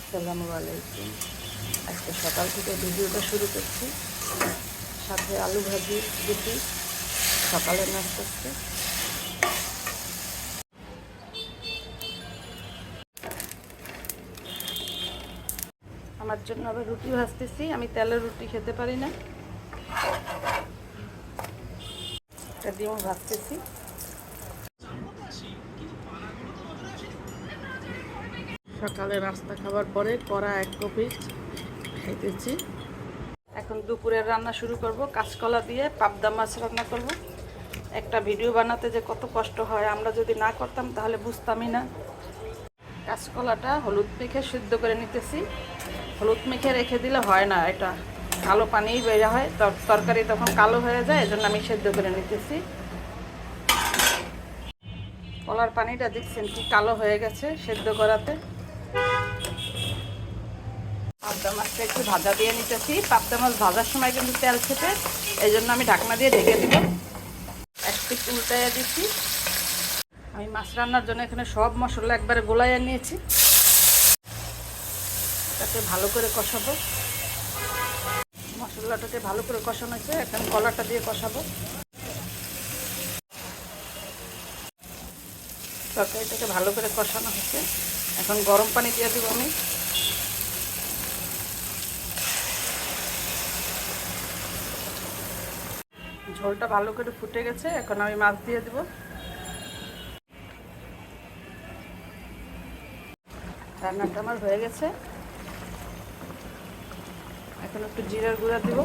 আসসালামু আলাইকুম। আজকে সকাল থেকে ভিডিওটা শুরু করছি, সাথে আলু ভাজি রুটি সকালের নাস্তা। আমার জন্য আবার রুটি ভাজতেছি। আমি তেলের রুটি খেতে পারি না, এটা ডিম ভাজতেছি। সকালে নাস্তা খাবার পরে কড়া এক কপি খাইতেছি। এখন দুপুরের রান্না শুরু করব। কাঁচকলা দিয়ে পাবদা মাছ রান্না করব। একটা ভিডিও বানাতে যে কত কষ্ট হয়, আমরা যদি না করতাম তাহলে বুঝতামই না। কাঁচকলাটা হলুদ মেখে সিদ্ধ করে নিতেছি। হলুদ মেখে রেখে দিলে হয় না, এটা কালো পানিই বের হয়, তরকারি তখন কালো হয়ে যায়। এজন্য আমি সিদ্ধ করে নিতেছি। কলার পানিটা দেখছেন কি কালো হয়ে গেছে সিদ্ধ করাতে। পাবদা মাছটা একটু ভাজা দিয়ে নিতেছি। পাবদা মাছ ভাজার সময় কিন্তু তেল ছেটে, এই জন্য আমি ঢাকনা দিয়ে ঢেকে দিব। এক পিঠ উল্টাইয়া দিচ্ছি। আমি মাছ রান্নার জন্য এখানে সব মশলা একবারে গোলাইয়া নিয়েছি। এটাকে ভালো করে কষাবো। মশলাটাকে ভালো করে কষানো হয়েছে, এখন কলাটা দিয়ে কষাবো। তরকারিটাকে ভালো করে কষানো হয়েছে, এখন গরম পানি দিয়ে দেবো আমি। ঝোলটা ভালো করে ফুটে গেছে, এখন আমি মাছ দিয়ে দেবো। রান্নাটা আমার হয়ে গেছে। এখন একটু জিরার গুঁড়া দিব।